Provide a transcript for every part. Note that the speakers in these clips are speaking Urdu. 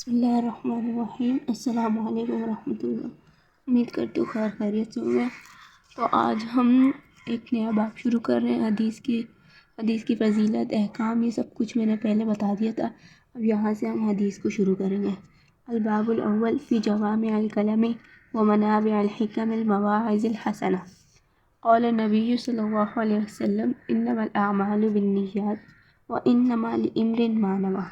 بسم اللہ الرحمن الرحیم۔ السلام علیکم ورحمۃ اللہ۔ امید کرتی ہوں خیر خیریت سے ہوگا۔ تو آج ہم ایک نیا باب شروع کر رہے ہیں۔ حدیث کی فضیلت، احکام، یہ سب کچھ میں نے پہلے بتا دیا تھا۔ اب یہاں سے ہم حدیث کو شروع کریں گے۔ الباب الاول فی جوامع الکلم ومنابع الحکم المواعظ الحسنہ۔ قال النبی صلی اللہ علیہ وسلم انما الاعمال بالنیات وانما لامرئ ما نوی۔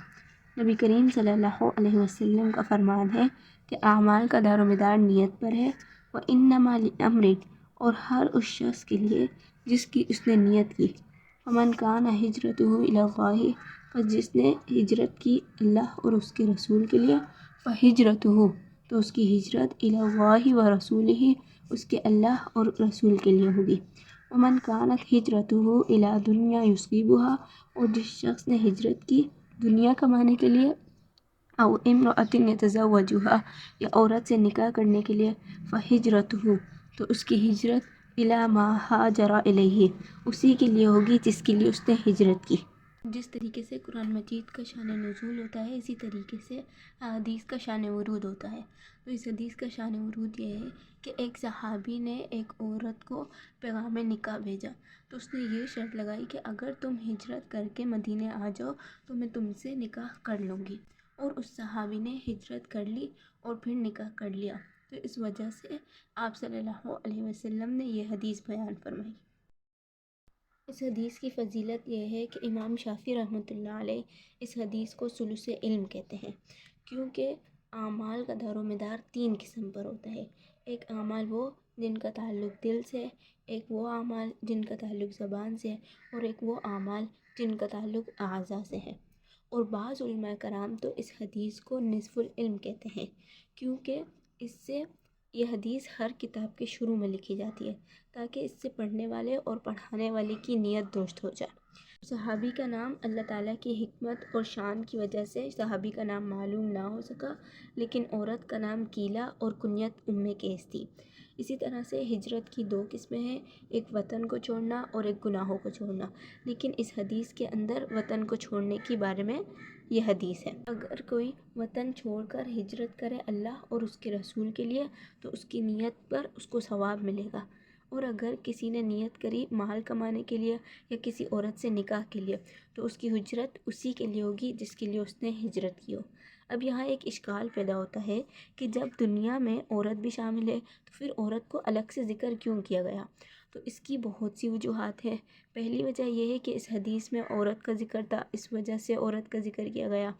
نبی کریم صلی اللہ علیہ وسلم کا فرمان ہے کہ اعمال کا دار و مدار نیت پر ہے۔ وَإِنَّمَا لِأَمْرٍ، اور ہر اس شخص کے لیے جس کی اس نے نیت کی۔ فَمَنْ كَانَ هِجْرَتُهُ إِلَى اللَّهِ، پس جس نے ہجرت کی اللہ اور اس کے رسول کے لیے، فَهِجْرَتُهُ، تو اس کی ہجرت إِلَى اللَّهِ وَرَسُولِهِ، اس کے اللہ اور رسول کے لیے ہوگی۔ وَمَنْ كَانَتْ هِجْرَتُهُ إِلَى دُنْيَا يُصِيبُهَا، اور جس شخص نے ہجرت کی دنیا کمانے کے لیے، او امرأة يتزوجها، یا عورت سے نکاح کرنے کے لیے، فہجرتہ، تو اس کی ہجرت الی ما ہاجر الیہ، اسی کے لیے ہوگی جس کے لیے اس نے ہجرت کی۔ جس طریقے سے قرآن مجید کا شان نزول ہوتا ہے، اسی طریقے سے حدیث کا شان ورود ہوتا ہے۔ تو اس حدیث کا شان ورود یہ ہے کہ ایک صحابی نے ایک عورت کو پیغام نکاح بھیجا، تو اس نے یہ شرط لگائی کہ اگر تم ہجرت کر کے مدینے آ جاؤ تو میں تم سے نکاح کر لوں گی، اور اس صحابی نے ہجرت کر لی اور پھر نکاح کر لیا۔ تو اس وجہ سے آپ صلی اللہ علیہ وسلم نے یہ حدیث بیان فرمائی۔ اس حدیث کی فضیلت یہ ہے کہ امام شافعی رحمۃ اللہ علیہ اس حدیث کو ثلث علم کہتے ہیں، کیونکہ اعمال کا دار و مدار 3 قسم پر ہوتا ہے۔ ایک اعمال وہ جن کا تعلق دل سے، ایک وہ اعمال جن کا تعلق زبان سے، اور ایک وہ اعمال جن کا تعلق اعضاء سے ہے۔ اور بعض علماء کرام تو اس حدیث کو نصف العلم کہتے ہیں، کیونکہ اس سے یہ حدیث ہر کتاب کے شروع میں لکھی جاتی ہے، تاکہ اس سے پڑھنے والے اور پڑھانے والے کی نیت درست ہو جائے۔ صحابی کا نام اللہ تعالیٰ کی حکمت اور شان کی وجہ سے صحابی کا نام معلوم نہ ہو سکا، لیکن عورت کا نام کیلا اور کنیت قیس تھی۔ اسی طرح سے ہجرت کی 2 قسمیں ہیں، ایک وطن کو چھوڑنا اور ایک گناہوں کو چھوڑنا، لیکن اس حدیث کے اندر وطن کو چھوڑنے کے بارے میں یہ حدیث ہے۔ اگر کوئی وطن چھوڑ کر ہجرت کرے اللہ اور اس کے رسول کے لیے تو اس کی نیت پر اس کو ثواب ملے گا، اور اگر کسی نے نیت کری مال کمانے کے لیے یا کسی عورت سے نکاح کے لیے تو اس کی ہجرت اسی کے لیے ہوگی جس کے لیے اس نے ہجرت کی ہو۔ اب یہاں ایک اشکال پیدا ہوتا ہے کہ جب دنیا میں عورت بھی شامل ہے تو پھر عورت کو الگ سے ذکر کیوں کیا گیا؟ تو اس کی بہت سی وجوہات ہیں۔ پہلی وجہ یہ ہے کہ اس حدیث میں عورت کا ذکر تھا، اس وجہ سے عورت کا ذکر کیا گیا۔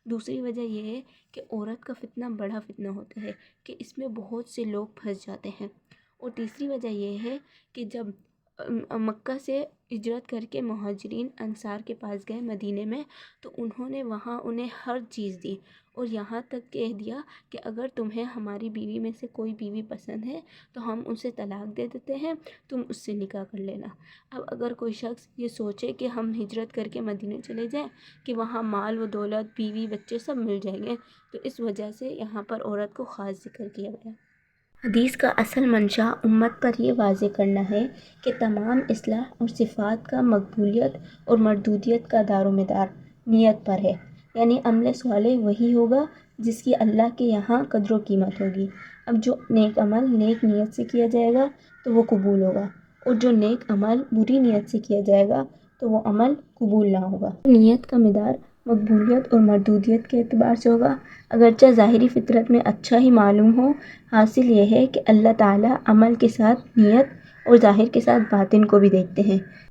دوسری وجہ یہ ہے کہ عورت کا فتنہ بڑا فتنہ ہوتا ہے کہ اس میں بہت سے لوگ پھنس جاتے ہیں۔ اور تیسری وجہ یہ ہے کہ جب مکہ سے ہجرت کر کے مہاجرین انصار کے پاس گئے مدینے میں، تو انہوں نے وہاں انہیں ہر چیز دی، اور یہاں تک کہہ دیا کہ اگر تمہیں ہماری بیوی میں سے کوئی بیوی پسند ہے تو ہم اسے طلاق دے دیتے ہیں، تم اس سے نکاح کر لینا۔ اب اگر کوئی شخص یہ سوچے کہ ہم ہجرت کر کے مدینے چلے جائیں کہ وہاں مال و دولت، بیوی بچے سب مل جائیں گے، تو اس وجہ سے یہاں پر عورت کو خاص ذکر کیا گیا۔ حدیث کا اصل منشا امت پر یہ واضح کرنا ہے کہ تمام اصلاح اور صفات کا مقبولیت اور مردودیت کا دار و مدار نیت پر ہے، یعنی عمل صالح وہی ہوگا جس کی اللہ کے یہاں قدر و قیمت ہوگی۔ اب جو نیک عمل نیک نیت سے کیا جائے گا تو وہ قبول ہوگا، اور جو نیک عمل بری نیت سے کیا جائے گا تو وہ عمل قبول نہ ہوگا۔ نیت کا مدار مقبولیت اور مردودیت کے اعتبار سے ہوگا، اگرچہ ظاہری فطرت میں اچھا ہی معلوم ہو۔ حاصل یہ ہے کہ اللہ تعالیٰ عمل کے ساتھ نیت اور ظاہر کے ساتھ باطن کو بھی دیکھتے ہیں۔